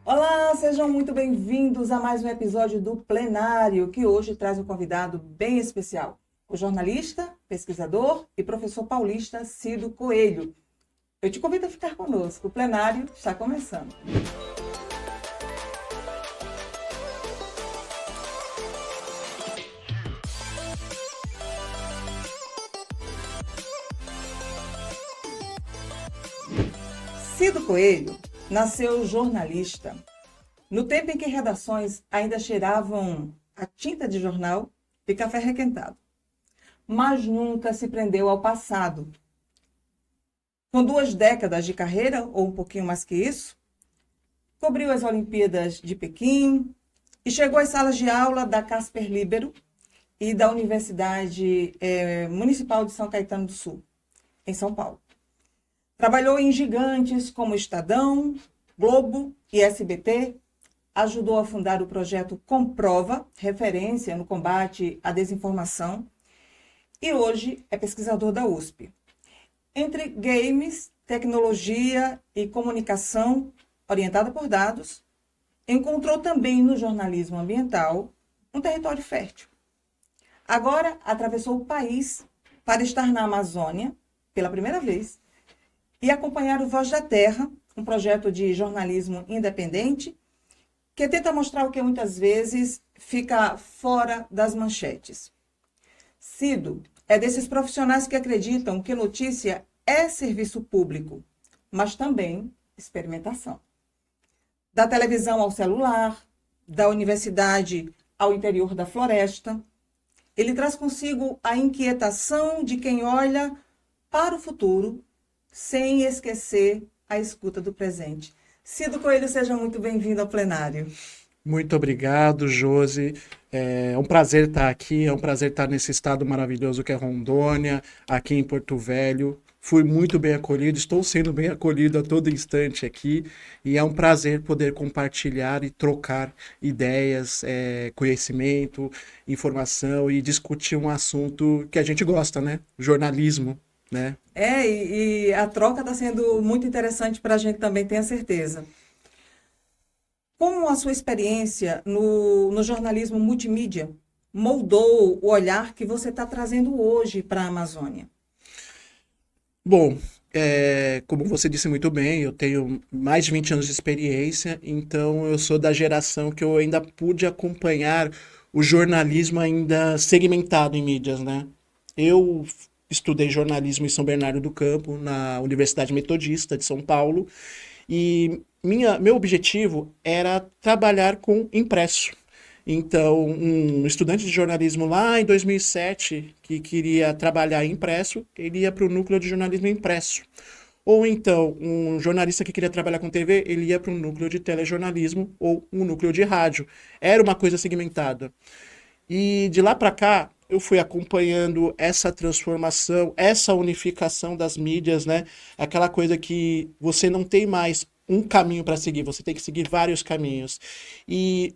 Olá, sejam muito bem-vindos a mais um episódio do Plenário, que hoje traz um convidado bem especial, o jornalista, pesquisador e professor paulista Cido Coelho. Eu te convido a ficar conosco, o Plenário está começando. Cido Coelho nasceu jornalista no tempo em que redações ainda cheiravam a tinta de jornal e café requentado, mas nunca se prendeu ao passado. Com 2 décadas de carreira, ou um pouquinho mais que isso, cobriu as Olimpíadas de Pequim e chegou às salas de aula da Casper Libero e da Universidade Municipal de São Caetano do Sul, em São Paulo. Trabalhou em gigantes como Estadão, Globo e SBT, ajudou a fundar o projeto Comprova, referência no combate à desinformação, e hoje é pesquisador da USP. Entre games, tecnologia e comunicação orientada por dados, encontrou também no jornalismo ambiental um território fértil. Agora atravessou o país para estar na Amazônia pela primeira vez e acompanhar o Voz da Terra, um projeto de jornalismo independente que tenta mostrar o que muitas vezes fica fora das manchetes. Cido é desses profissionais que acreditam que notícia é serviço público, mas também experimentação. Da televisão ao celular, da universidade ao interior da floresta, ele traz consigo a inquietação de quem olha para o futuro sem esquecer a escuta do presente. Cido Coelho, seja muito bem-vindo ao plenário. Muito obrigado, Josi. É um prazer estar aqui, é um prazer estar nesse estado maravilhoso que é Rondônia, aqui em Porto Velho. Fui muito bem acolhido, estou sendo bem acolhido a todo instante aqui e é um prazer poder compartilhar e trocar ideias, conhecimento, informação e discutir um assunto que a gente gosta, né? Jornalismo, né? E a troca está sendo muito interessante para a gente também, tenho certeza. Como a sua experiência no jornalismo multimídia moldou o olhar que você está trazendo hoje para a Amazônia? Bom, como você disse muito bem, eu tenho mais de 20 anos de experiência, então eu sou da geração que eu ainda pude acompanhar o jornalismo ainda segmentado em mídias, né? Eu estudei jornalismo em São Bernardo do Campo, na Universidade Metodista de São Paulo, e meu objetivo era trabalhar com impresso. Então, um estudante de jornalismo lá em 2007 que queria trabalhar impresso, ele ia para o núcleo de jornalismo impresso. Ou então, um jornalista que queria trabalhar com TV, ele ia para um núcleo de telejornalismo ou um núcleo de rádio. Era uma coisa segmentada. E de lá para cá, eu fui acompanhando essa transformação, essa unificação das mídias, né? Aquela coisa que você não tem mais um caminho para seguir, você tem que seguir vários caminhos. E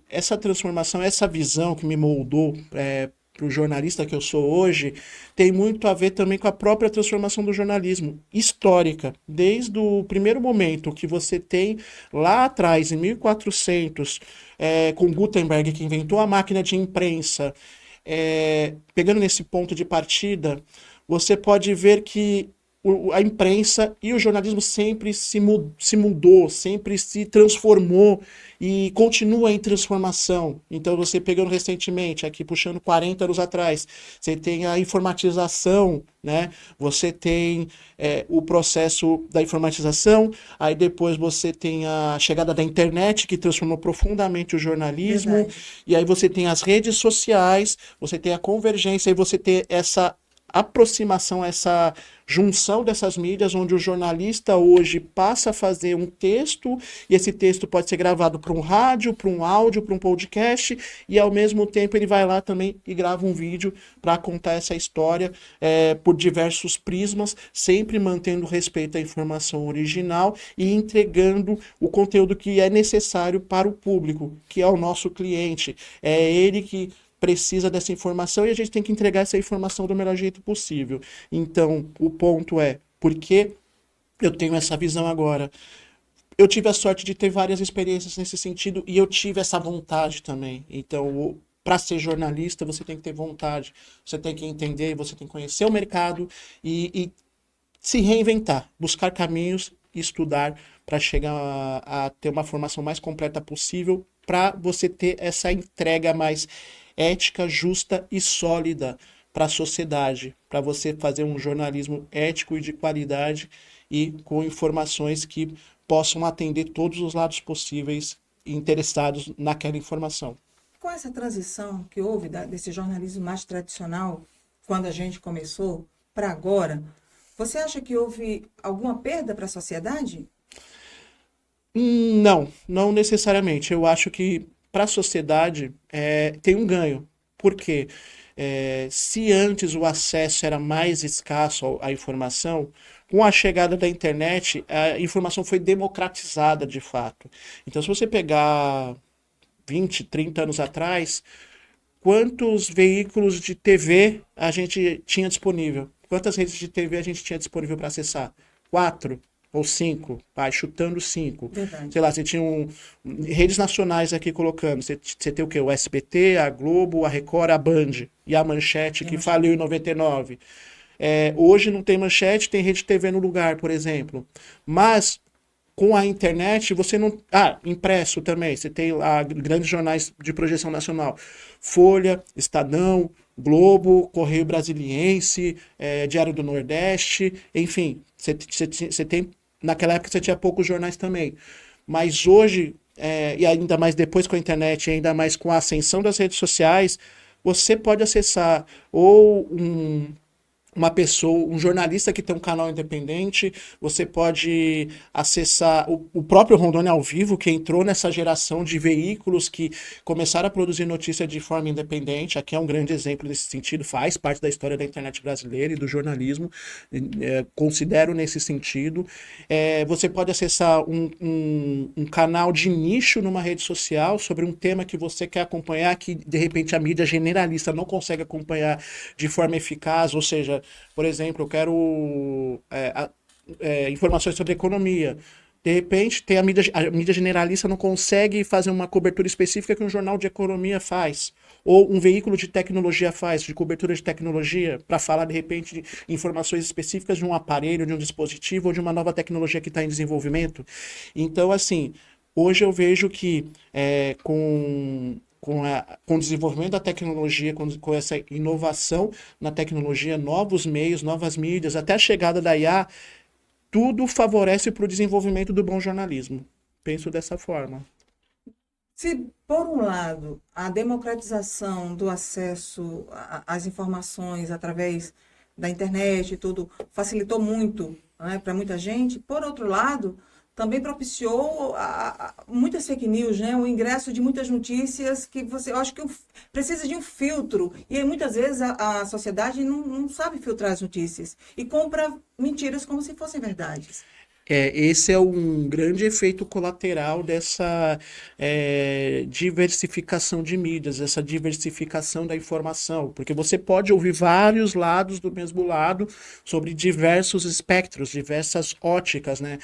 essa transformação, essa visão que me moldou para o jornalista que eu sou hoje, tem muito a ver também com a própria transformação do jornalismo histórica. Desde o primeiro momento que você tem lá atrás, em 1400, com Gutenberg, que inventou a máquina de imprensa, pegando nesse ponto de partida, você pode ver que a imprensa e o jornalismo sempre se mudou, sempre se transformou e continua em transformação. Então, você pegando recentemente, aqui puxando 40 anos atrás, você tem a informatização, né? Você tem o processo da informatização, aí depois você tem a chegada da internet, que transformou profundamente o jornalismo, Verdade. e aí você tem as redes sociais, você tem a convergência, e você tem essa aproximação, essa junção dessas mídias, onde o jornalista hoje passa a fazer um texto, e esse texto pode ser gravado para um rádio, para um áudio, para um podcast, e ao mesmo tempo ele vai lá também e grava um vídeo para contar essa história por diversos prismas, sempre mantendo respeito à informação original e entregando o conteúdo que é necessário para o público, que é o nosso cliente. É ele que precisa dessa informação e a gente tem que entregar essa informação do melhor jeito possível. Então, o ponto é, por que eu tenho essa visão agora? eu tive a sorte de ter várias experiências nesse sentido e eu tive essa vontade também. Então, para ser jornalista, você tem que ter vontade, você tem que entender, você tem que conhecer o mercado e se reinventar, buscar caminhos e estudar para chegar a ter uma formação mais completa possível, para você ter essa entrega mais ética, justa e sólida para a sociedade, para você fazer um jornalismo ético e de qualidade e com informações que possam atender todos os lados possíveis interessados naquela informação. Com essa transição que houve desse jornalismo mais tradicional, quando a gente começou, para agora, você acha que houve alguma perda para a sociedade? Não, não necessariamente. Eu acho que para a sociedade tem um ganho. Por quê? Se antes o acesso era mais escasso à informação, com a chegada da internet, a informação foi democratizada de fato. Então, se você pegar 20, 30 anos atrás, quantos veículos de TV a gente tinha disponível? Quantas redes de TV a gente tinha disponível para acessar? Quatro ou cinco, vai, chutando cinco. Verdade. Sei lá, você tinha redes nacionais aqui colocando. Você tem o quê? O SBT, a Globo, a Record, a Band e a Manchete, que faliu em 99. Hoje não tem Manchete, tem Rede TV no lugar, por exemplo. Mas com a internet, você não. Ah, impresso também. Você tem lá grandes jornais de projeção nacional: Folha, Estadão, Globo, Correio Brasiliense, Diário do Nordeste, enfim. Você tem. Naquela época você tinha poucos jornais também. Mas hoje, e ainda mais depois com a internet, e ainda mais com a ascensão das redes sociais, você pode acessar ou uma pessoa, um jornalista que tem um canal independente, você pode acessar o próprio Rondônia ao Vivo, que entrou nessa geração de veículos que começaram a produzir notícia de forma independente. Aqui é um grande exemplo nesse sentido, faz parte da história da internet brasileira e do jornalismo, considero nesse sentido. Você pode acessar um canal de nicho numa rede social sobre um tema que você quer acompanhar, que de repente a mídia generalista não consegue acompanhar de forma eficaz, ou seja, por exemplo, eu quero informações sobre economia. De repente, a mídia generalista não consegue fazer uma cobertura específica que um jornal de economia faz. Ou um veículo de tecnologia faz, de cobertura de tecnologia, para falar, de repente, de informações específicas de um aparelho, de um dispositivo ou de uma nova tecnologia que está em desenvolvimento. Então, assim, hoje eu vejo que com o desenvolvimento da tecnologia, com essa inovação na tecnologia, novos meios, novas mídias, até a chegada da IA, tudo favorece para o desenvolvimento do bom jornalismo. Penso dessa forma. Se, por um lado, a democratização do acesso às informações através da internet e tudo facilitou muito, né, para muita gente, por outro lado, também propiciou muitas fake news, né? O ingresso de muitas notícias que eu acho que precisa de um filtro. E aí, muitas vezes a sociedade não sabe filtrar as notícias e compra mentiras como se fossem verdades. Esse é um grande efeito colateral dessa diversificação de mídias, essa diversificação da informação, porque você pode ouvir vários lados do mesmo lado sobre diversos espectros, diversas óticas, né?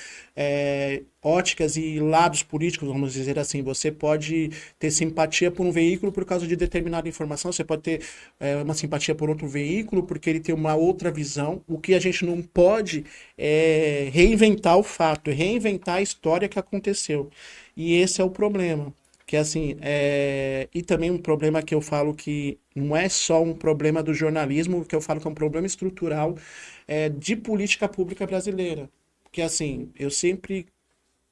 Óticas e lados políticos, vamos dizer assim. Você pode ter simpatia por um veículo por causa de determinada informação, você pode ter uma simpatia por outro veículo porque ele tem uma outra visão. O que a gente não pode é reinventar o fato, é reinventar a história que aconteceu. E esse é o problema. Que assim, e também um problema que eu falo que não é só um problema do jornalismo, que eu falo que é um problema estrutural de política pública brasileira. Porque assim, eu sempre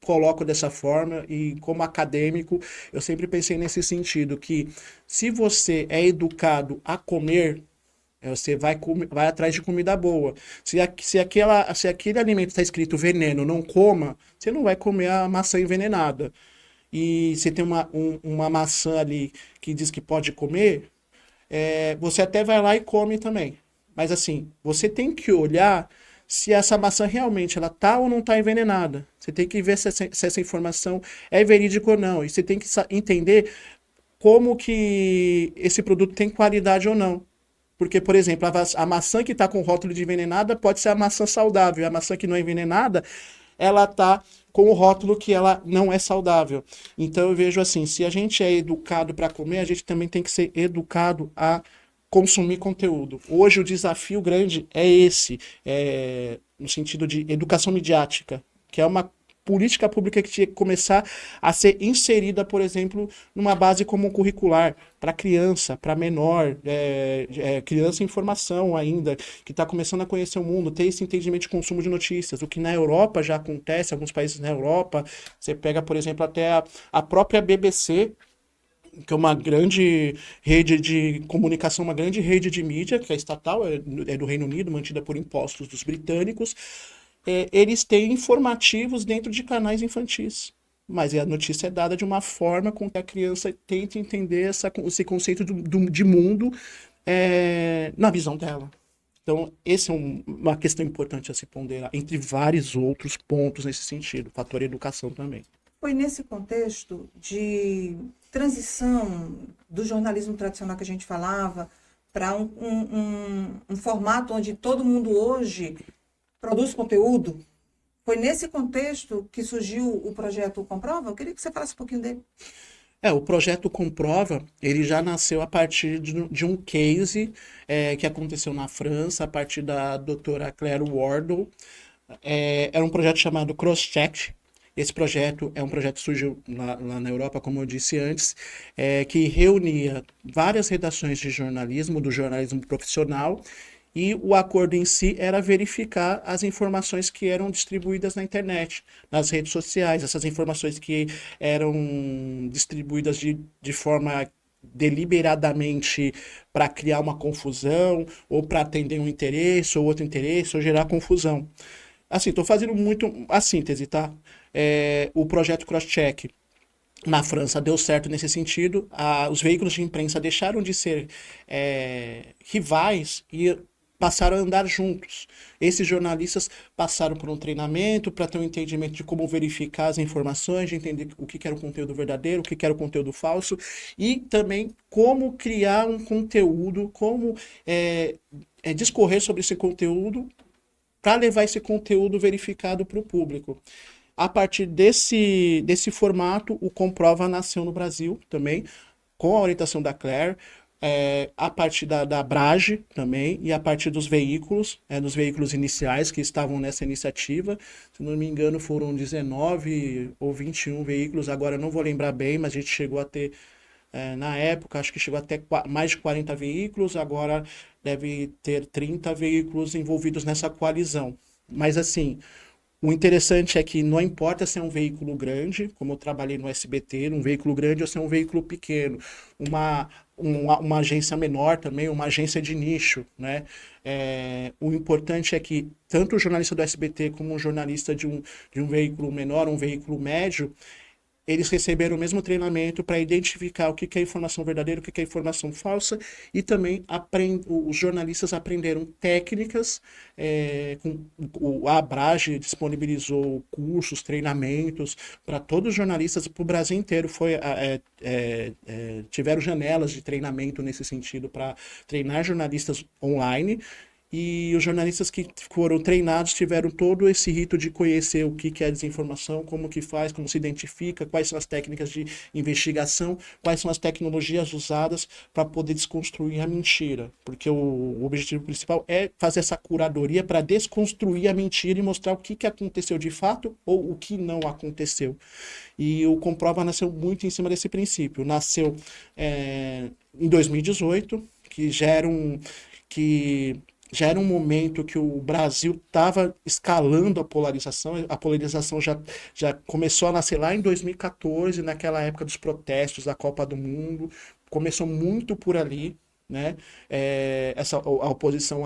coloco dessa forma e como acadêmico eu sempre pensei nesse sentido, que se você é educado a comer, você vai atrás de comida boa. Se aquele alimento está escrito veneno, não coma, você não vai comer a maçã envenenada. E você tem uma maçã ali que diz que pode comer, você até vai lá e come também. Mas assim, você tem que olhar se essa maçã realmente ela tá ou não tá envenenada. Você tem que ver se essa informação é verídica ou não. E você tem que entender como que esse produto tem qualidade ou não. Porque, por exemplo, a maçã que está com rótulo de envenenada pode ser a maçã saudável. A maçã que não é envenenada, ela está com o rótulo que ela não é saudável. Então eu vejo assim, se a gente é educado para comer, a gente também tem que ser educado a consumir conteúdo. Hoje o desafio grande é esse, no sentido de educação midiática, que é uma política pública que tinha que começar a ser inserida, por exemplo, numa base comum curricular para criança, para menor, criança em formação ainda, que está começando a conhecer o mundo, ter esse entendimento de consumo de notícias, o que na Europa já acontece, alguns países na Europa, você pega, por exemplo, até a própria BBC, que é uma grande rede de comunicação, uma grande rede de mídia, que é estatal, é do Reino Unido, mantida por impostos dos britânicos, eles têm informativos dentro de canais infantis. Mas a notícia é dada de uma forma com que a criança tente entender esse conceito de mundo na visão dela. Então, essa é uma questão importante a se ponderar, entre vários outros pontos nesse sentido, fator educação também. Foi nesse contexto de transição do jornalismo tradicional que a gente falava para um formato onde todo mundo hoje produz conteúdo. Foi nesse contexto que surgiu o projeto Comprova? Eu queria que você falasse um pouquinho dele. O projeto Comprova, ele já nasceu a partir de um case que aconteceu na França, a partir da doutora Claire Wardle. Era um projeto chamado Crosscheck. Esse projeto é um projeto que surgiu lá na Europa, como eu disse antes, que reunia várias redações de jornalismo, do jornalismo profissional, e o acordo em si era verificar as informações que eram distribuídas na internet, nas redes sociais, essas informações que eram distribuídas de forma deliberadamente para criar uma confusão, ou para atender um interesse, ou outro interesse, ou gerar confusão. Assim, estou fazendo muito a síntese, tá? O projeto Crosscheck na França deu certo nesse sentido. Os veículos de imprensa deixaram de ser rivais e passaram a andar juntos. Esses jornalistas passaram por um treinamento para ter um entendimento de como verificar as informações, de entender o que era o conteúdo verdadeiro, o que era o conteúdo falso, e também como criar um conteúdo, como discorrer sobre esse conteúdo para levar esse conteúdo verificado para o público. A partir desse formato, o Comprova nasceu no Brasil também, com a orientação da Claire, a partir da Brage também, e a partir dos veículos iniciais que estavam nessa iniciativa. Se não me engano, foram 19 ou 21 veículos, agora eu não vou lembrar bem, mas a gente chegou a ter, na época, acho que chegou até mais de 40 veículos, agora deve ter 30 veículos envolvidos nessa coalizão. Mas assim, o interessante é que não importa se é um veículo grande, como eu trabalhei no SBT, um veículo grande ou se é um veículo pequeno, uma agência menor também, uma agência de nicho, né? O importante é que tanto o jornalista do SBT como o jornalista de um veículo menor, um veículo médio, eles receberam o mesmo treinamento para identificar o que é informação verdadeira, o que é informação falsa, e também os jornalistas aprenderam técnicas, a Abrage disponibilizou cursos, treinamentos para todos os jornalistas, para o Brasil inteiro, tiveram janelas de treinamento nesse sentido para treinar jornalistas online. E os jornalistas que foram treinados tiveram todo esse rito de conhecer o que é desinformação, como que faz, como se identifica, quais são as técnicas de investigação, quais são as tecnologias usadas para poder desconstruir a mentira. Porque o objetivo principal é fazer essa curadoria para desconstruir a mentira e mostrar o que aconteceu de fato ou o que não aconteceu. E o Comprova nasceu muito em cima desse princípio. Nasceu em 2018, que já era um momento que o Brasil estava escalando a polarização já começou a nascer lá em 2014, naquela época dos protestos da Copa do Mundo, começou muito por ali, né? A oposição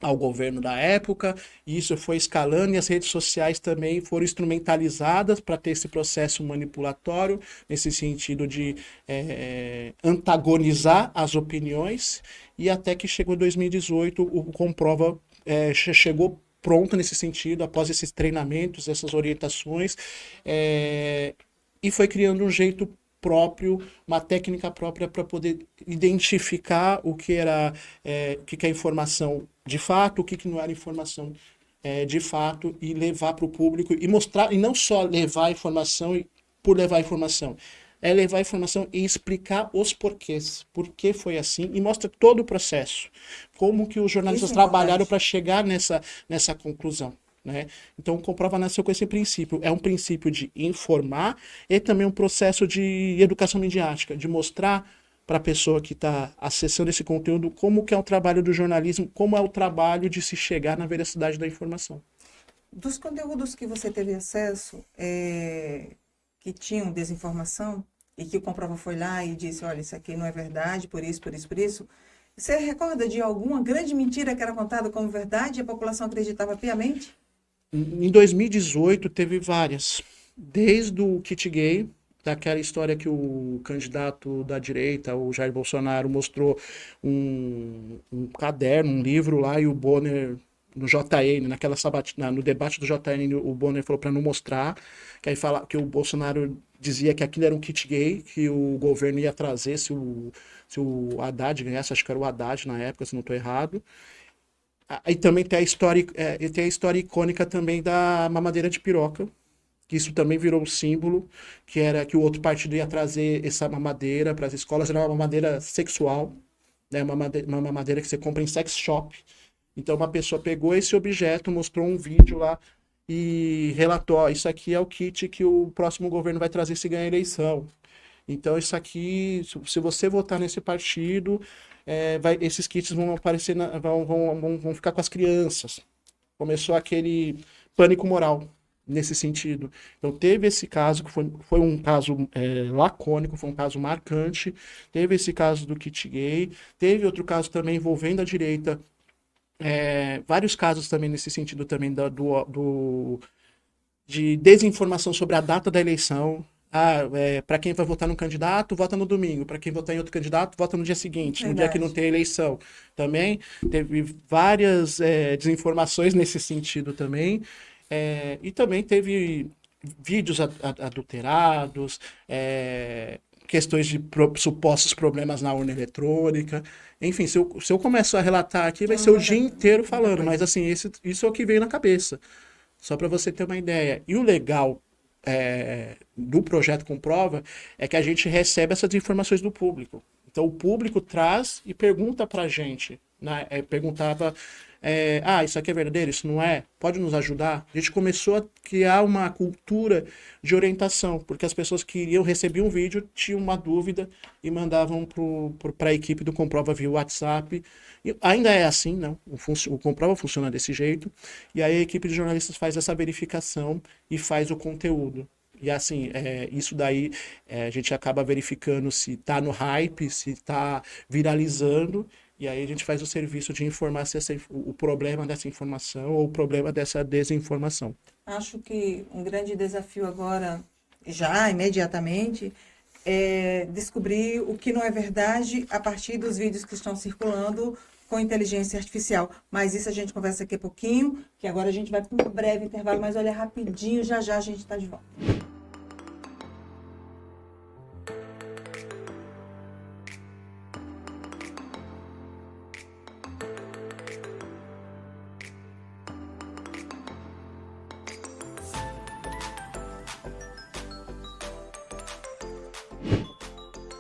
ao governo da época, e isso foi escalando, e as redes sociais também foram instrumentalizadas para ter esse processo manipulatório, nesse sentido de antagonizar as opiniões, e até que chegou 2018, o Comprova chegou pronto nesse sentido, após esses treinamentos, essas orientações, e foi criando um jeito próprio, uma técnica própria para poder identificar o que é informação de fato, o que não era informação de fato, e levar para o público e mostrar, e não só levar a informação por levar a informação, é levar a informação e explicar os porquês, por que foi assim, e mostra todo o processo, como que os jornalistas Isso é trabalharam importante. para chegar nessa conclusão. Né? Então, o Comprova nasceu com esse princípio. É um princípio de informar e também um processo de educação midiática, de mostrar para a pessoa que está acessando esse conteúdo como que é o trabalho do jornalismo, como é o trabalho de se chegar na veracidade da informação. Dos conteúdos que você teve acesso, que tinham desinformação, e que o Comprova foi lá e disse, olha, isso aqui não é verdade, por isso, por isso, por isso, você recorda de alguma grande mentira que era contada como verdade e a população acreditava piamente? Em 2018 teve várias, desde o kit gay, daquela história que o candidato da direita, o Jair Bolsonaro, mostrou um caderno, um livro lá, e o Bonner, no JN, no debate do JN, o Bonner falou para não mostrar, que aí fala que o Bolsonaro dizia que aquilo era um kit gay, que o governo ia trazer se o Haddad ganhasse, acho que era o Haddad na época, se não estou errado. Aí também tem a história icônica também da mamadeira de piroca, que isso também virou um símbolo, que era que o outro partido ia trazer essa mamadeira para as escolas, era uma mamadeira sexual, né, uma mamadeira que você compra em sex shop. Então uma pessoa pegou esse objeto, mostrou um vídeo lá e relatou, ó, isso aqui é o kit que o próximo governo vai trazer se ganhar a eleição. Então, isso aqui, se você votar nesse partido, esses kits vão aparecer, vão ficar com as crianças. Começou aquele pânico moral nesse sentido. Então, teve esse caso, que foi um caso lacônico, foi um caso marcante. Teve esse caso do kit gay. Teve outro caso também envolvendo a direita. Vários casos também nesse sentido também de desinformação sobre a data da eleição. Para quem vai votar num candidato, vota no domingo. Para quem votar em outro candidato, vota no dia seguinte, no dia que não Verdade. tem eleição. Também teve várias desinformações nesse sentido também. E também teve vídeos adulterados, questões de supostos problemas na urna eletrônica. Enfim, se eu começo a relatar aqui, vai É ser o dia inteiro muita falando, mas coisa. assim, isso é o que veio na cabeça. Só para você ter uma ideia. E o legal do projeto Comprova é que a gente recebe essas informações do público. Então o público traz e pergunta para a gente. Né? Perguntava, isso aqui é verdadeiro, isso não é? Pode nos ajudar? A gente começou a criar uma cultura de orientação, porque as pessoas recebiam um vídeo, tinham uma dúvida e mandavam para a equipe do Comprova via WhatsApp. E ainda é assim, não? O Comprova funciona desse jeito. E aí a equipe de jornalistas faz essa verificação e faz o conteúdo. E assim, isso daí a gente acaba verificando se está no hype, se está viralizando, e aí a gente faz o serviço de informar se o problema dessa informação ou o problema dessa desinformação. Acho que um grande desafio agora, já imediatamente, é descobrir o que não é verdade a partir dos vídeos que estão circulando com inteligência artificial. Mas isso a gente conversa daqui a pouquinho, que agora a gente vai para um breve intervalo, mas olha rapidinho, já já a gente está de volta.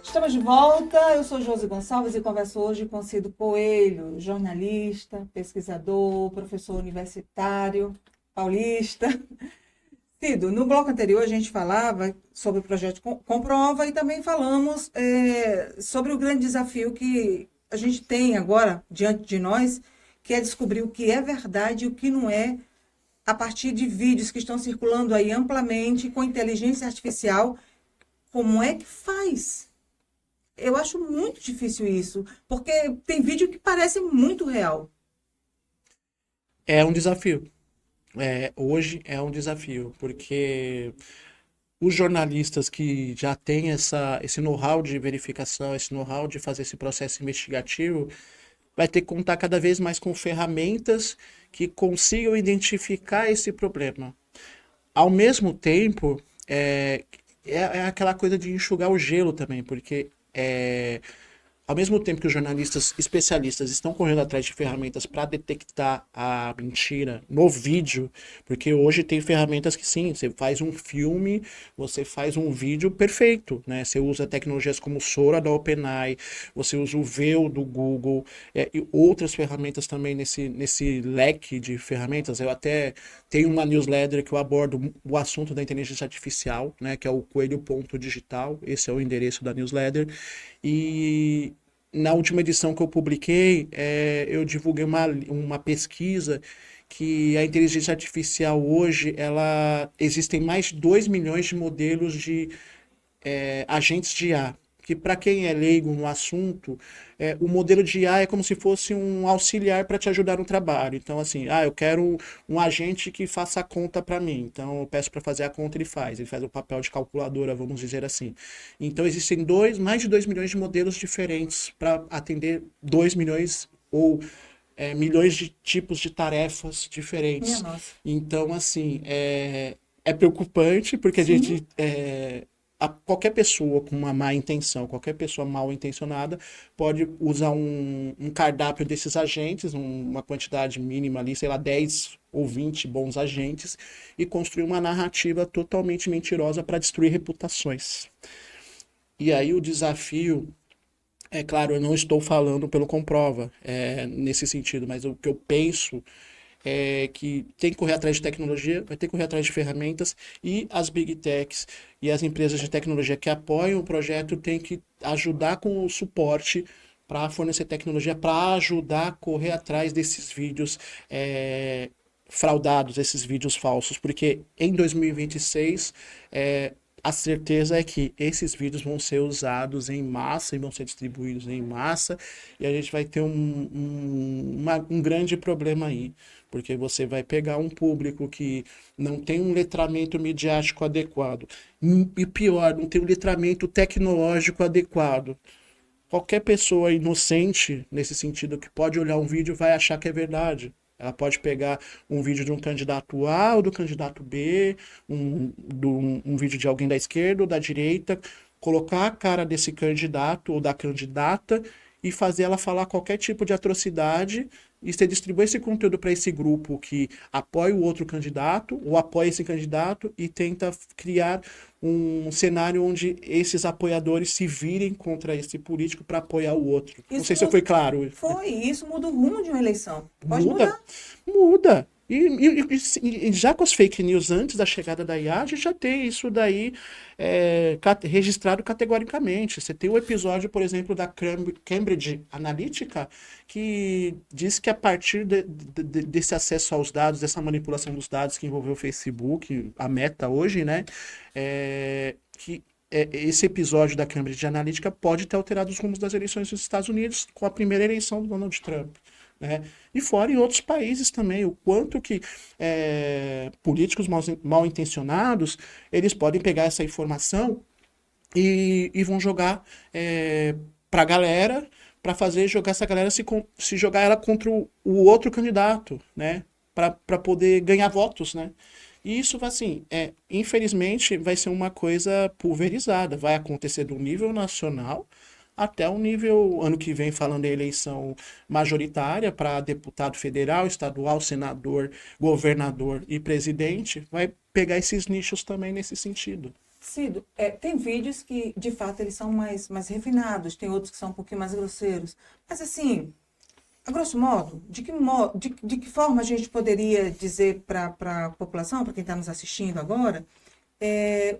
Estamos de volta, eu sou Josi Gonçalves e converso hoje com Cido Coelho, jornalista, pesquisador, professor universitário, paulista. Cido, no bloco anterior a gente falava sobre o projeto Comprova e também falamos sobre o grande desafio que a gente tem agora diante de nós, que é descobrir o que é verdade e o que não é, a partir de vídeos que estão circulando aí amplamente com inteligência artificial. Como é que faz? Eu acho muito difícil isso, porque tem vídeo que parece muito real. É um desafio. Hoje é um desafio, porque os jornalistas que já têm esse know-how de verificação, esse know-how de fazer esse processo investigativo, vai ter que contar cada vez mais com ferramentas que consigam identificar esse problema. Ao mesmo tempo, é aquela coisa de enxugar o gelo também, porque ao mesmo tempo que os jornalistas especialistas estão correndo atrás de ferramentas para detectar a mentira no vídeo, porque hoje tem ferramentas que sim, você faz um filme, você faz um vídeo perfeito, né? Você usa tecnologias como Sora da OpenAI, você usa o Veo do Google, e outras ferramentas também nesse leque de ferramentas. Eu até tenho uma newsletter que eu abordo o assunto da inteligência artificial, né? Que é o coelho.digital, esse é o endereço da newsletter. E na última edição que eu publiquei, eu divulguei uma pesquisa que a inteligência artificial hoje, ela existem mais de 2 milhões de modelos de agentes de IA. Que para quem é leigo no assunto, o modelo de IA é como se fosse um auxiliar para te ajudar no trabalho. Então, assim, eu quero um agente que faça a conta para mim. Então, eu peço para fazer a conta, ele faz o papel de calculadora, vamos dizer assim. Então, existem mais de 2 milhões de modelos diferentes para atender 2 milhões ou milhões de tipos de tarefas Minha diferentes. nossa. Então, assim, é preocupante porque a Sim. gente qualquer pessoa com uma má intenção, qualquer pessoa mal intencionada pode usar um cardápio desses agentes, uma quantidade mínima ali, sei lá, 10 ou 20 bons agentes, e construir uma narrativa totalmente mentirosa para destruir reputações. E aí o desafio, é claro, eu não estou falando pelo Comprova, nesse sentido, mas o que eu penso é que tem que correr atrás de tecnologia, vai ter que correr atrás de ferramentas e as big techs e as empresas de tecnologia que apoiam o projeto têm que ajudar com o suporte para fornecer tecnologia, para ajudar a correr atrás desses vídeos fraudados, esses vídeos falsos, porque em 2026 a certeza é que esses vídeos vão ser usados em massa e vão ser distribuídos em massa, e a gente vai ter um grande problema aí, porque você vai pegar um público que não tem um letramento midiático adequado, e pior, não tem um letramento tecnológico adequado. Qualquer pessoa inocente, nesse sentido, que pode olhar um vídeo vai achar que é verdade. Ela pode pegar um vídeo de um candidato A ou do candidato B, um vídeo de alguém da esquerda ou da direita, colocar a cara desse candidato ou da candidata e fazer ela falar qualquer tipo de atrocidade e você distribui esse conteúdo para esse grupo que apoia o outro candidato ou apoia esse candidato e tenta criar um cenário onde esses apoiadores se virem contra esse político para apoiar o outro. Não Isso sei se eu fui claro. isso muda o rumo de uma eleição. Pode Muda, mudar. muda. E já com as fake news antes da chegada da IA, a gente já tem isso daí registrado categoricamente. Você tem o episódio, por exemplo, da Cambridge Analytica, que diz que a partir desse acesso aos dados, dessa manipulação dos dados que envolveu o Facebook, a Meta hoje, né, que esse episódio da Cambridge Analytica pode ter alterado os rumos das eleições dos Estados Unidos com a primeira eleição do Donald Trump. Né? E fora em outros países também, o quanto que políticos mal intencionados, eles podem pegar essa informação e vão jogar para a galera, para fazer jogar essa galera se jogar ela contra o outro candidato, né? Para poder ganhar votos, né? E isso, assim, infelizmente, vai ser uma coisa pulverizada. Vai acontecer do nível nacional até o nível, ano que vem, falando em eleição majoritária para deputado federal, estadual, senador, governador e presidente, vai pegar esses nichos também nesse sentido. Cido, tem vídeos que, de fato, eles são mais refinados, tem outros que são um pouquinho mais grosseiros. Mas, assim, a grosso modo, de que forma a gente poderia dizer para a população, para quem está nos assistindo agora,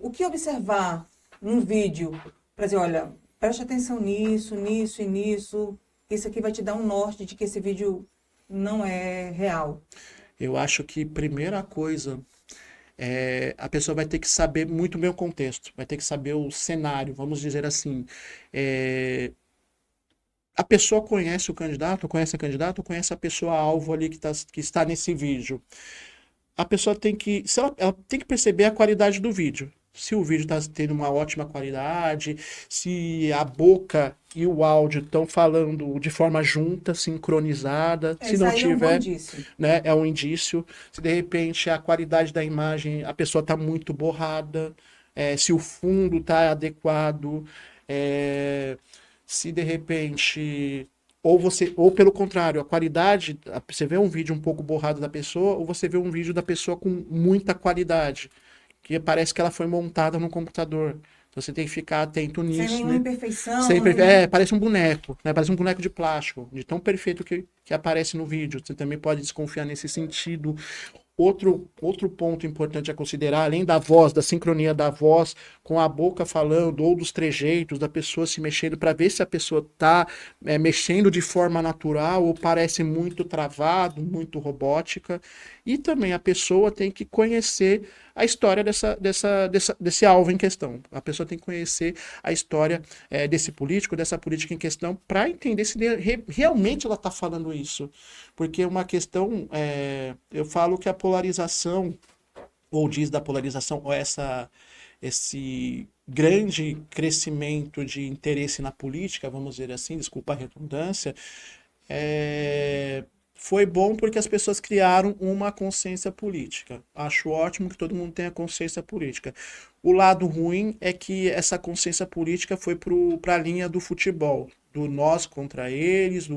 o que observar num vídeo para dizer, olha, preste atenção nisso, nisso e nisso, isso aqui vai te dar um norte de que esse vídeo não é real. Eu acho que primeira coisa a pessoa vai ter que saber muito bem o contexto, vai ter que saber o cenário, vamos dizer assim. A pessoa conhece o candidato, conhece a candidata, ou conhece a pessoa alvo ali que está nesse vídeo. A pessoa tem que, se ela tem que perceber a qualidade do vídeo. Se o vídeo está tendo uma ótima qualidade, se a boca e o áudio estão falando de forma junta, sincronizada. Se Isso não aí é um bom tiver, indício. né, é um indício. Se de repente a qualidade da imagem, a pessoa está muito borrada, se o fundo está adequado, é, se de repente, ou pelo contrário, a qualidade, você vê um vídeo um pouco borrado da pessoa, ou você vê um vídeo da pessoa com muita qualidade, que parece que ela foi montada no computador. Então você tem que ficar atento Sem nisso, nenhuma né? imperfeição, Sempre, nenhum. parece um boneco, né? Parece um boneco de plástico, de tão perfeito que aparece no vídeo. Você também pode desconfiar nesse sentido. Outro ponto importante a considerar, além da voz, da sincronia da voz com a boca falando, ou dos trejeitos da pessoa se mexendo, para ver se a pessoa está mexendo de forma natural ou parece muito travado, muito robótica. E também a pessoa tem que conhecer a história desse alvo em questão. A pessoa tem que conhecer a história desse político, dessa política em questão, para entender se realmente ela está falando isso. Porque uma questão, eu falo que a polarização, ou diz da polarização, ou esse grande crescimento de interesse na política, vamos dizer assim, desculpa a redundância, foi bom porque as pessoas criaram uma consciência política. Acho ótimo que todo mundo tenha consciência política. O lado ruim é que essa consciência política foi para a linha do futebol, do nós contra eles,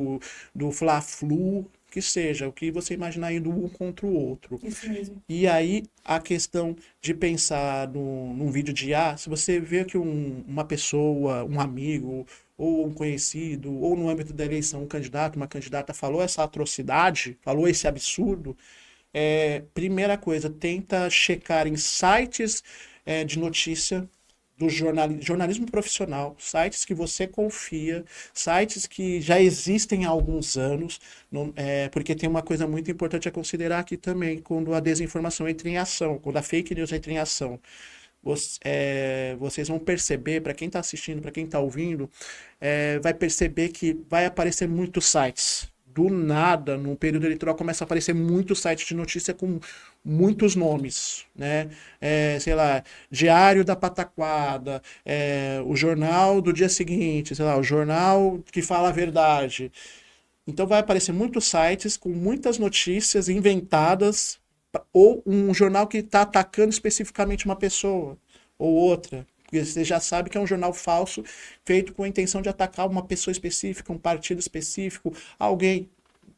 do Fla-Flu, que seja, o que você imaginar aí do um contra o outro. Isso mesmo. E aí a questão de pensar num vídeo de se você vê que uma pessoa, um amigo, ou um conhecido, ou no âmbito da eleição, um candidato, uma candidata falou essa atrocidade, falou esse absurdo, primeira coisa, tenta checar em sites de notícia do jornalismo profissional, sites que você confia, sites que já existem há alguns anos, porque tem uma coisa muito importante a considerar aqui também, quando a desinformação entra em ação, quando a fake news entra em ação. Vocês vão perceber, para quem está assistindo, para quem está ouvindo, vai perceber que vai aparecer muitos sites. Do nada, no período eleitoral, começa a aparecer muitos sites de notícia com muitos nomes, né? Sei lá, Diário da Pataquada, o jornal do dia seguinte, sei lá, o jornal que fala a verdade. Então vai aparecer muitos sites com muitas notícias inventadas ou um jornal que está atacando especificamente uma pessoa ou outra. Porque você já sabe que é um jornal falso feito com a intenção de atacar uma pessoa específica, um partido específico, alguém.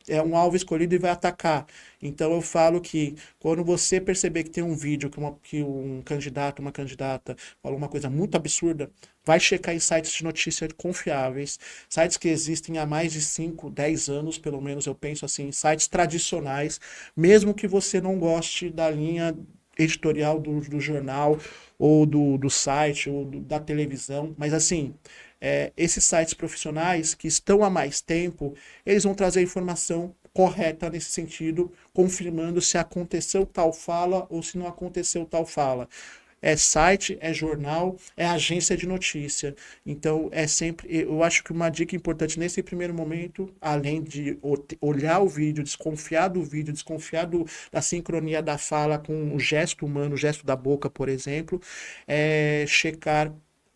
É um alvo escolhido e vai atacar. Então eu falo que quando você perceber que tem um vídeo que um candidato, uma candidata falou uma coisa muito absurda, vai checar em sites de notícia confiáveis, sites que existem há mais de 5, 10 anos, pelo menos eu penso assim, sites tradicionais, mesmo que você não goste da linha editorial do jornal ou do site ou da televisão, mas assim, esses sites profissionais que estão há mais tempo, eles vão trazer informação correta nesse sentido, confirmando se aconteceu tal fala ou se não aconteceu tal fala. É site, é jornal, é agência de notícia. Então, eu acho que uma dica importante nesse primeiro momento, além de olhar o vídeo, desconfiar do vídeo, desconfiar da sincronia da fala com o gesto humano, o gesto da boca, por exemplo, é checar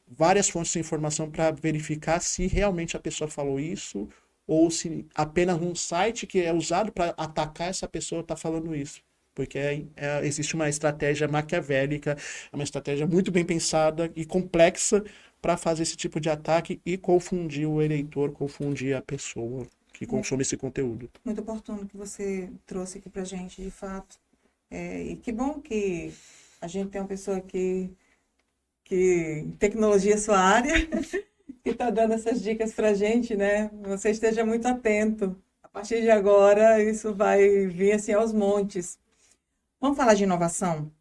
várias fontes de informação para verificar se realmente a pessoa falou isso ou se apenas um site que é usado para atacar essa pessoa está falando isso. Porque existe uma estratégia maquiavélica, uma estratégia muito bem pensada e complexa para fazer esse tipo de ataque e confundir o eleitor, confundir a pessoa que consome esse conteúdo. Muito oportuno que você trouxe aqui pra gente, de fato. E que bom que a gente tem uma pessoa que tecnologia é sua área, que está dando essas dicas pra gente, né? Você esteja muito atento. A partir de agora, isso vai vir assim aos montes. Vamos falar de inovação?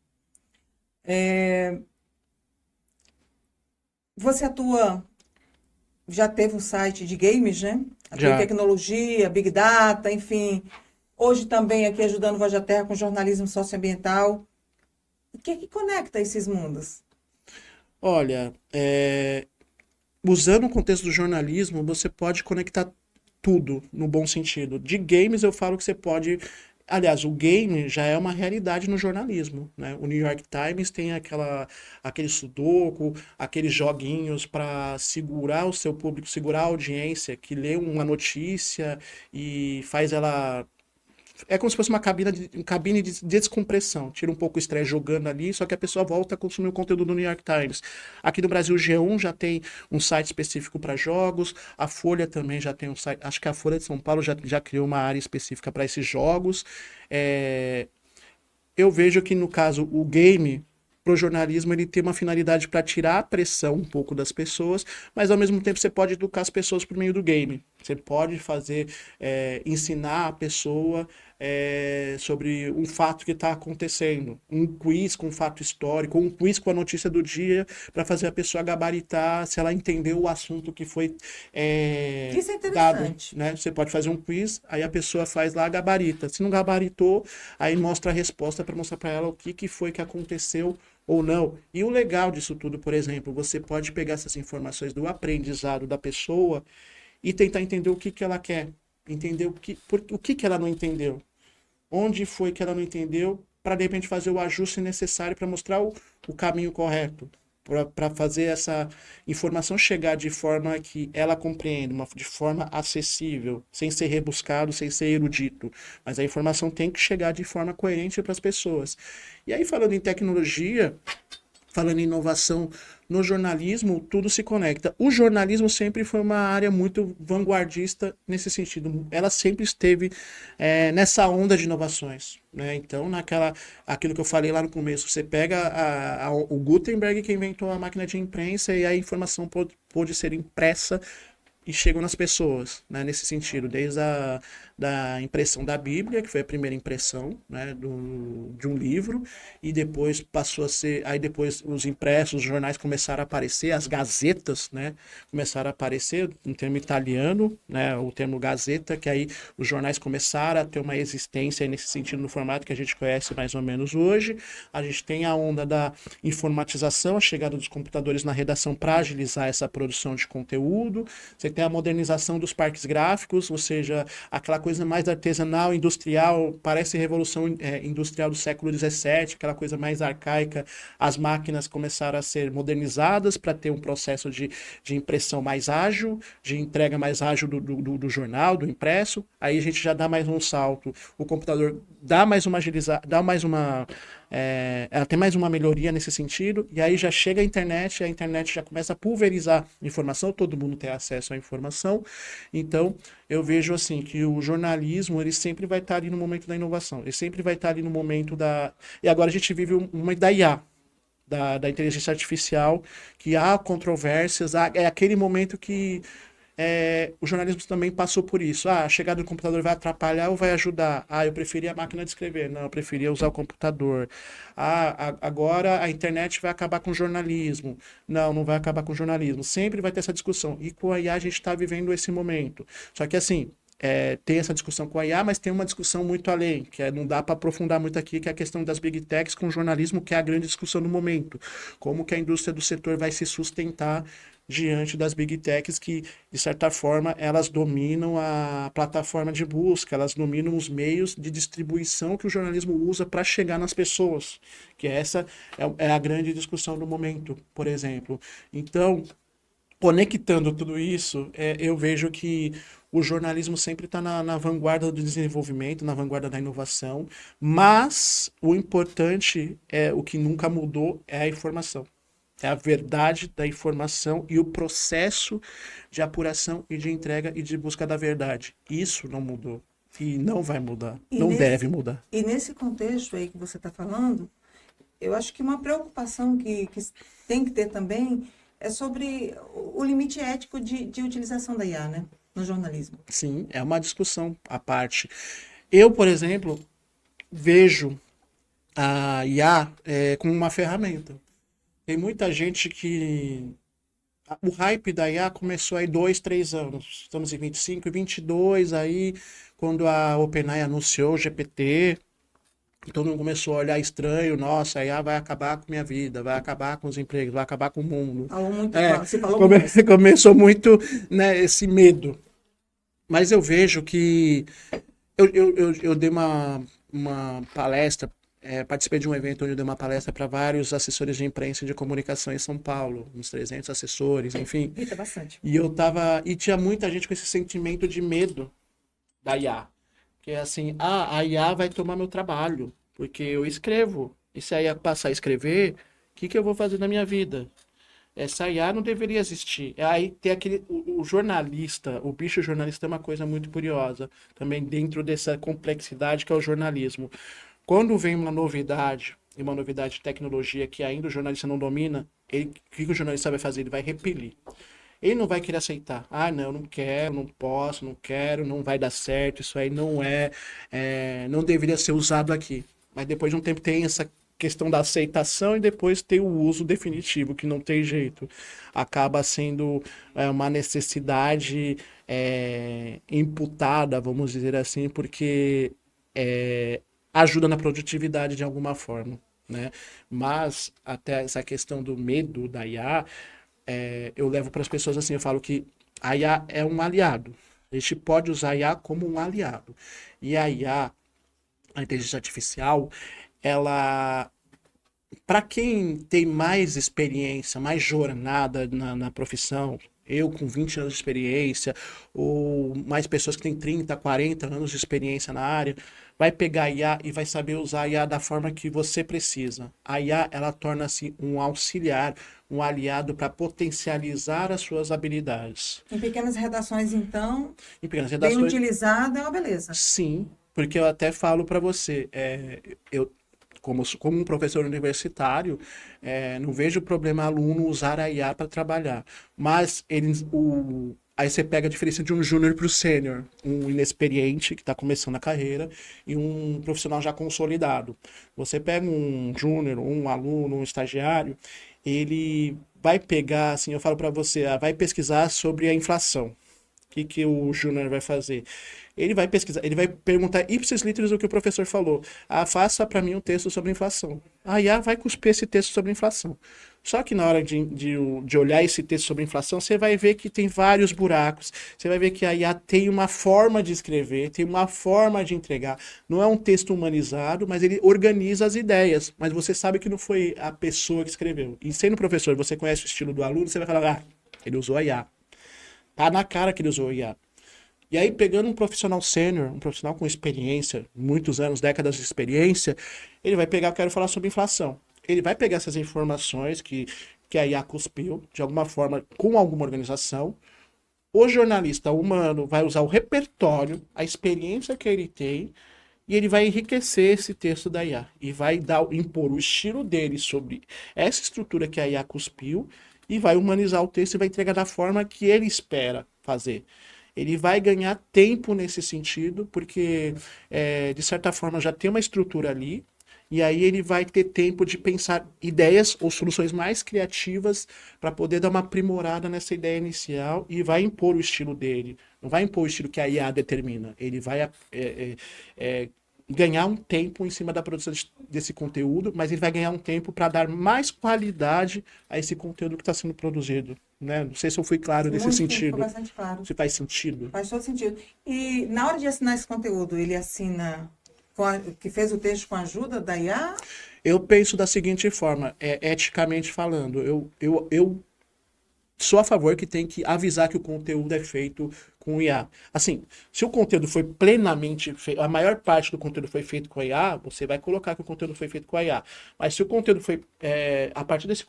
Você já teve um site de games, né? Atua em Já. tecnologia, Big Data, enfim. Hoje também aqui ajudando o Voz da Terra com jornalismo socioambiental. O que é que conecta esses mundos? Olha, usando o contexto do jornalismo, você pode conectar tudo no bom sentido. De games, eu falo que você pode. Aliás, o game já é uma realidade no jornalismo, né? O New York Times tem aquele sudoku, aqueles joguinhos para segurar o seu público, segurar a audiência que lê uma notícia e faz ela É como se fosse uma cabine de descompressão. Tira um pouco o estresse jogando ali, só que a pessoa volta a consumir o conteúdo do New York Times. Aqui no Brasil, o G1 já tem um site específico para jogos, a Folha também já tem um site. Acho que a Folha de São Paulo já criou uma área específica para esses jogos. Eu vejo que, no caso, o game, pro jornalismo, ele tem uma finalidade para tirar a pressão um pouco das pessoas, mas ao mesmo tempo você pode educar as pessoas por meio do game. Você pode fazer, ensinar a pessoa sobre um fato que está acontecendo, um quiz com um fato histórico, um quiz com a notícia do dia, para fazer a pessoa gabaritar se ela entendeu o assunto que foi Isso é dado, interessante. né? Você pode fazer um quiz, aí a pessoa faz lá, gabarita. Se não gabaritou, aí mostra a resposta para mostrar para ela o que foi que aconteceu ou não. E o legal disso tudo, por exemplo, você pode pegar essas informações do aprendizado da pessoa e tentar entender o que ela quer, entender o que ela não entendeu, onde foi que ela não entendeu, para de repente fazer o ajuste necessário para mostrar o caminho correto, para fazer essa informação chegar de forma que ela compreenda, de forma acessível, sem ser rebuscado, sem ser erudito. Mas a informação tem que chegar de forma coerente para as pessoas. E aí, falando em tecnologia, falando em inovação no jornalismo, tudo se conecta. O jornalismo sempre foi uma área muito vanguardista nesse sentido. Ela sempre esteve nessa onda de inovações, né? Então, aquilo que eu falei lá no começo, você pega o Gutenberg que inventou a máquina de imprensa e a informação pôde ser impressa e chegam nas pessoas, né, nesse sentido, desde da impressão da Bíblia, que foi a primeira impressão, né, de um livro, e depois passou a ser, aí depois os impressos, os jornais começaram a aparecer, as gazetas, né, começaram a aparecer, um termo italiano, né, o termo gazeta, que aí os jornais começaram a ter uma existência nesse sentido, no formato que a gente conhece mais ou menos hoje. A gente tem a onda da informatização, a chegada dos computadores na redação para agilizar essa produção de conteúdo. Você tem a modernização dos parques gráficos, ou seja, aquela coisa mais artesanal, industrial, parece revolução industrial do século XVII, aquela coisa mais arcaica. As máquinas começaram a ser modernizadas para ter um processo de impressão mais ágil, de entrega mais ágil do jornal, do impresso. Aí a gente já dá mais um salto. O computador dá mais uma agilizada, ela tem mais uma melhoria nesse sentido, e aí já chega a internet já começa a pulverizar informação, todo mundo tem acesso à informação. Então, eu vejo assim, que o jornalismo, ele sempre vai estar ali no momento da inovação, ele sempre vai estar ali no momento da... E agora a gente vive um momento da IA, da inteligência artificial, que há controvérsias, é aquele momento que o jornalismo também passou por isso. A chegada do computador vai atrapalhar ou vai ajudar? Eu preferia a máquina de escrever. Não, eu preferia usar o computador. Agora a internet vai acabar com o jornalismo. Não, não vai acabar com o jornalismo. Sempre vai ter essa discussão. E com a IA a gente está vivendo esse momento. Só que assim, tem essa discussão com a IA, mas tem uma discussão muito além, que não dá para aprofundar muito aqui, que é a questão das big techs com o jornalismo, que é a grande discussão no momento. Como que a indústria do setor vai se sustentar diante das big techs que, de certa forma, elas dominam a plataforma de busca, elas dominam os meios de distribuição que o jornalismo usa para chegar nas pessoas, que essa é a grande discussão do momento, por exemplo. Então, conectando tudo isso, eu vejo que o jornalismo sempre está na vanguarda do desenvolvimento, na vanguarda da inovação, mas o importante, o que nunca mudou, é a informação. É a verdade da informação e o processo de apuração e de entrega e de busca da verdade. Isso não mudou e não vai mudar, não deve mudar. E nesse contexto aí que você está falando, eu acho que uma preocupação que tem que ter também é sobre o limite ético de utilização da IA, né, no jornalismo. Sim, é uma discussão à parte. Eu, por exemplo, vejo a IA como uma ferramenta. Tem muita gente que... O hype da IA começou aí 2, 3 anos. Estamos em 25 e 22, aí quando a OpenAI anunciou o GPT, todo mundo começou a olhar estranho. Nossa, a IA vai acabar com minha vida, vai acabar com os empregos, vai acabar com o mundo. Você falou muito. Começou muito, né, esse medo. Mas eu vejo que... Eu dei uma palestra, participei de um evento onde eu dei uma palestra para vários assessores de imprensa e de comunicação em São Paulo, uns 300 assessores, enfim. Eita, bastante. E tinha muita gente com esse sentimento de medo da IA. Que é assim, a IA vai tomar meu trabalho, porque eu escrevo. E se a IA passar a escrever, o que que eu vou fazer na minha vida? Essa IA não deveria existir. Aí tem aquele, o jornalista, o bicho jornalista é uma coisa muito curiosa, também dentro dessa complexidade que é o jornalismo. Quando vem uma novidade, e uma novidade de tecnologia que ainda o jornalista não domina, o que que o jornalista vai fazer? Ele vai repelir. Ele não vai querer aceitar. Ah, não, não quero, não posso, não quero, não vai dar certo, isso aí não deveria ser usado aqui. Mas depois de um tempo tem essa questão da aceitação e depois tem o uso definitivo, que não tem jeito. Acaba sendo uma necessidade imputada, vamos dizer assim, porque ajuda na produtividade de alguma forma, né? Mas até essa questão do medo da IA, eu levo para as pessoas assim, eu falo que a IA é um aliado. A gente pode usar a IA como um aliado. E a IA, a inteligência artificial, ela, para quem tem mais experiência, mais jornada na profissão, eu com 20 anos de experiência, ou mais pessoas que têm 30, 40 anos de experiência na área, vai pegar a IA e vai saber usar a IA da forma que você precisa. A IA, ela torna-se um auxiliar, um aliado para potencializar as suas habilidades. Em pequenas redações, então, Em pequenas bem redações, utilizada é uma beleza. sim, porque eu até falo para você, eu como um professor universitário, não vejo problema aluno usar a IA para trabalhar, mas aí você pega a diferença de um júnior para o sênior, um inexperiente que está começando a carreira e um profissional já consolidado. Você pega um júnior, um aluno, um estagiário, ele vai pegar, assim, eu falo para você, vai pesquisar sobre a inflação. Que o Júnior vai fazer? Ele vai pesquisar, ele vai perguntar ipsis literis o que o professor falou. Ah, faça para mim um texto sobre inflação. A IA vai cuspir esse texto sobre inflação. Só que na hora de olhar esse texto sobre inflação, você vai ver que tem vários buracos. Você vai ver que a IA tem uma forma de escrever, tem uma forma de entregar. Não é um texto humanizado, mas ele organiza as ideias. Mas você sabe que não foi a pessoa que escreveu. E sendo professor, você conhece o estilo do aluno, você vai falar, ah, ele usou a IA. Tá na cara que ele usou IA. E aí, pegando um profissional sênior, um profissional com experiência, muitos anos, décadas de experiência, ele vai pegar, eu quero falar sobre inflação. Ele vai pegar essas informações que a IA cuspiu, de alguma forma, com alguma organização. O jornalista humano vai usar o repertório, a experiência que ele tem, e ele vai enriquecer esse texto da IA. E vai impor o estilo dele sobre essa estrutura que a IA cuspiu, e vai humanizar o texto e vai entregar da forma que ele espera fazer. Ele vai ganhar tempo nesse sentido, porque, de certa forma, já tem uma estrutura ali, e aí ele vai ter tempo de pensar ideias ou soluções mais criativas para poder dar uma aprimorada nessa ideia inicial e vai impor o estilo dele. Não vai impor o estilo que a IA determina. Ele vai ganhar um tempo em cima da produção desse conteúdo, mas ele vai ganhar um tempo para dar mais qualidade a esse conteúdo que está sendo produzido. Né? Não sei se eu fui claro nesse Muito, ficou sentido. bastante claro. Se faz sentido. Faz todo sentido. E na hora de assinar esse conteúdo, ele assina que fez o texto com a ajuda da IA? Eu penso da seguinte forma, eticamente falando, eu sou a favor que tem que avisar que o conteúdo é feito com IA. Assim, se o conteúdo foi plenamente feito, a maior parte do conteúdo foi feito com a IA, você vai colocar que o conteúdo foi feito com a IA. Mas se o conteúdo foi, a partir desse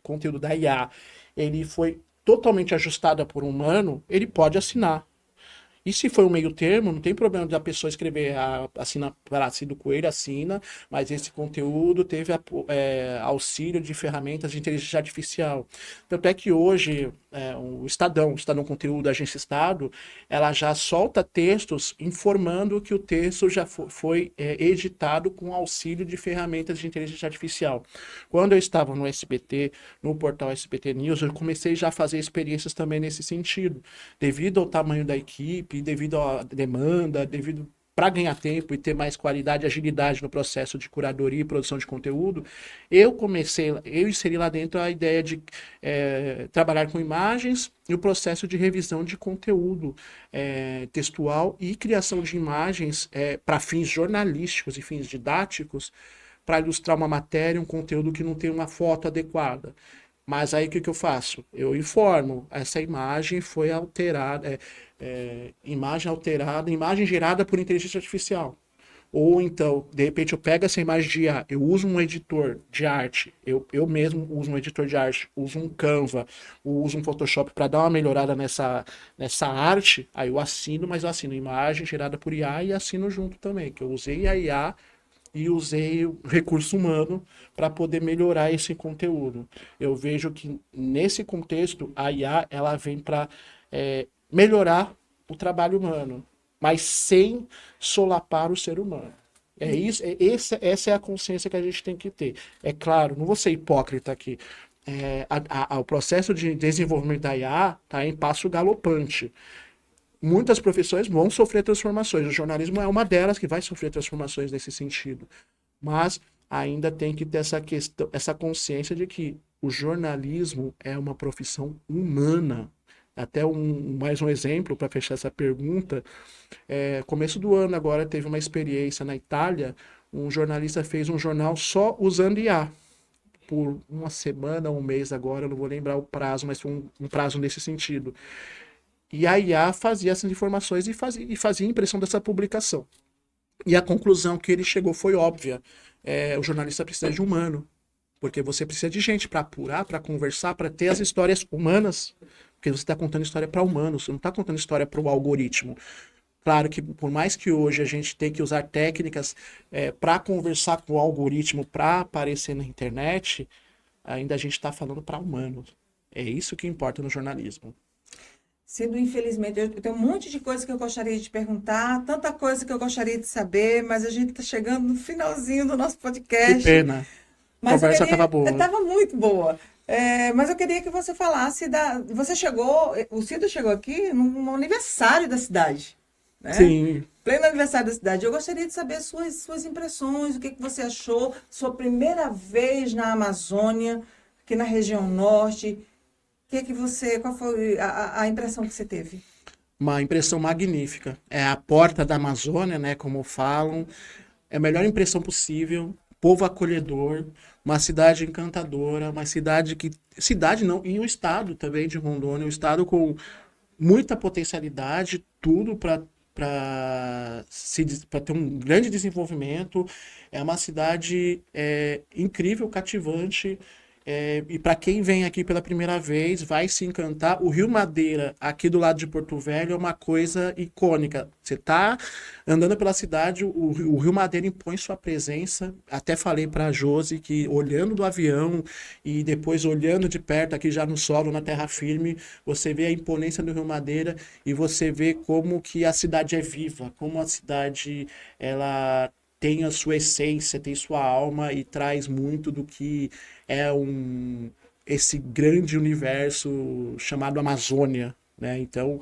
conteúdo da IA, ele foi totalmente ajustado por um humano, ele pode assinar. E se for um meio termo, não tem problema da pessoa escrever, assina, Cido Coelho assina, mas esse conteúdo teve auxílio de ferramentas de inteligência artificial. Tanto é que hoje o Estadão Conteúdo, a Agência Estado, ela já solta textos informando que o texto já foi editado com auxílio de ferramentas de inteligência artificial. Quando eu estava no SBT, no portal SBT News, eu comecei já a fazer experiências também nesse sentido. Devido ao tamanho da equipe, devido à demanda, para ganhar tempo e ter mais qualidade e agilidade no processo de curadoria e produção de conteúdo, eu inseri lá dentro a ideia de trabalhar com imagens e o processo de revisão de conteúdo textual e criação de imagens para fins jornalísticos e fins didáticos, para ilustrar uma matéria, um conteúdo que não tem uma foto adequada. Mas aí o que eu faço? Eu informo, essa imagem foi alterada, imagem alterada, imagem gerada por inteligência artificial. Ou então, de repente, eu pego essa imagem de IA, eu uso um editor de arte, eu mesmo uso um editor de arte, uso um Canva, uso um Photoshop para dar uma melhorada nessa arte, aí eu assino, mas eu assino imagem gerada por IA e assino junto também, que eu usei a IA e usei o recurso humano para poder melhorar esse conteúdo. Eu vejo que nesse contexto a IA ela vem para melhorar o trabalho humano, mas sem solapar o ser humano. É isso, essa é a consciência que a gente tem que ter. É claro, não vou ser hipócrita aqui. O processo de desenvolvimento da IA está em passo galopante. Muitas profissões vão sofrer transformações. O jornalismo é uma delas que vai sofrer transformações nesse sentido. Mas ainda tem que ter essa questão, essa consciência de que o jornalismo é uma profissão humana. Até mais um exemplo para fechar essa pergunta. Começo do ano agora teve uma experiência na Itália. Um jornalista fez um jornal só usando IA. Por uma semana, um mês agora, eu não vou lembrar o prazo, mas foi um prazo nesse sentido. E a IA fazia essas informações e fazia a impressão dessa publicação. E a conclusão que ele chegou foi óbvia. O jornalista precisa de humano. Porque você precisa de gente para apurar, para conversar, para ter as histórias humanas. Porque você está contando história para humanos, você não está contando história para o algoritmo. Claro que por mais que hoje a gente tenha que usar técnicas para conversar com o algoritmo, para aparecer na internet, ainda a gente está falando para humanos. É isso que importa no jornalismo. Cido, infelizmente, eu tenho um monte de coisa que eu gostaria de te perguntar, tanta coisa que eu gostaria de saber, mas a gente está chegando no finalzinho do nosso podcast. Que pena. A conversa estava boa. Estava muito boa. Mas eu queria que você falasse Você chegou... O Cido chegou aqui no aniversário da cidade, né? Sim. Pleno aniversário da cidade. Eu gostaria de saber suas impressões, o que você achou, sua primeira vez na Amazônia, aqui na região norte. Qual foi a impressão que você teve? Uma impressão magnífica. É a porta da Amazônia, né, como falam. É a melhor impressão possível. Povo acolhedor, uma cidade encantadora, uma cidade que... Cidade não, e o estado também de Rondônia, um estado com muita potencialidade, tudo para ter um grande desenvolvimento. É uma cidade incrível, cativante. E para quem vem aqui pela primeira vez, vai se encantar. O Rio Madeira, aqui do lado de Porto Velho, é uma coisa icônica. Você está andando pela cidade, o Rio Madeira impõe sua presença. Até falei para a Josi que olhando do avião e depois olhando de perto, aqui já no solo, na terra firme, você vê a imponência do Rio Madeira e você vê como que a cidade é viva, como a cidade ela tem a sua essência, tem sua alma e traz muito do que esse grande universo chamado Amazônia, né? Então,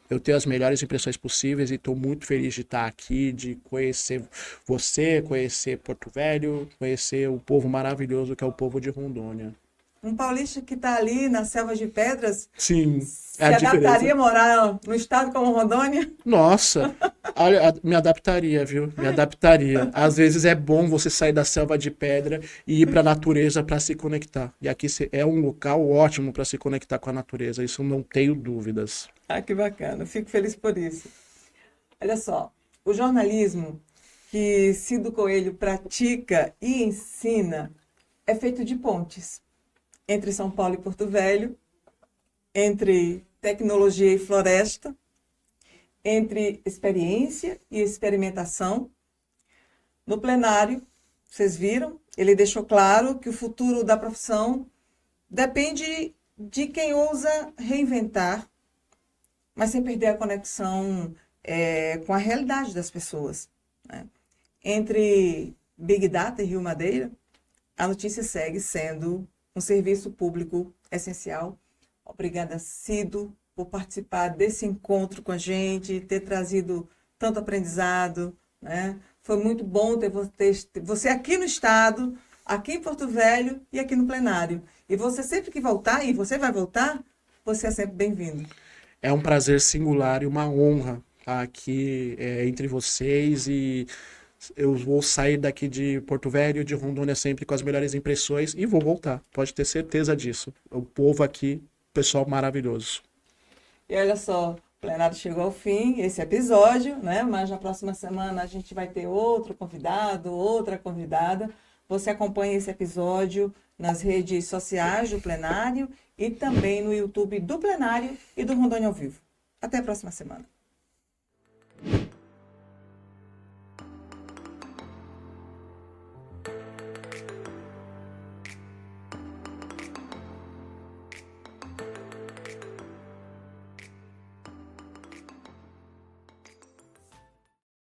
eu tenho as melhores impressões possíveis e estou muito feliz de estar aqui, de conhecer você, conhecer Porto Velho, conhecer o povo maravilhoso que é o povo de Rondônia. Um paulista que está ali na selva de pedras, sim, se adaptaria a morar no estado como Rondônia? Nossa, olha, me adaptaria, viu? Me adaptaria. Às vezes é bom você sair da selva de pedra e ir para a natureza para se conectar. E aqui é um local ótimo para se conectar com a natureza, isso não tenho dúvidas. Ah, que bacana, fico feliz por isso. Olha só, o jornalismo que Cido Coelho pratica e ensina é feito de pontes entre São Paulo e Porto Velho, entre tecnologia e floresta, entre experiência e experimentação. No plenário, vocês viram, ele deixou claro que o futuro da profissão depende de quem ousa reinventar, mas sem perder a conexão com a realidade das pessoas, né? Entre Big Data e Rio Madeira, a notícia segue sendo um serviço público essencial. Obrigada, Cido, por participar desse encontro com a gente, ter trazido tanto aprendizado, né? Foi muito bom ter você aqui no estado, aqui em Porto Velho e aqui no plenário. E você sempre que voltar, e você vai voltar, você é sempre bem-vindo. É um prazer singular e uma honra estar aqui entre vocês e eu vou sair daqui de Porto Velho, de Rondônia sempre com as melhores impressões e vou voltar, pode ter certeza disso. O povo aqui, pessoal maravilhoso. E olha só, plenário chegou ao fim, esse episódio, né? Mas na próxima semana a gente vai ter outro convidado, outra convidada. Você acompanha esse episódio nas redes sociais do plenário e também no YouTube do plenário e do Rondônia ao Vivo. Até a próxima semana.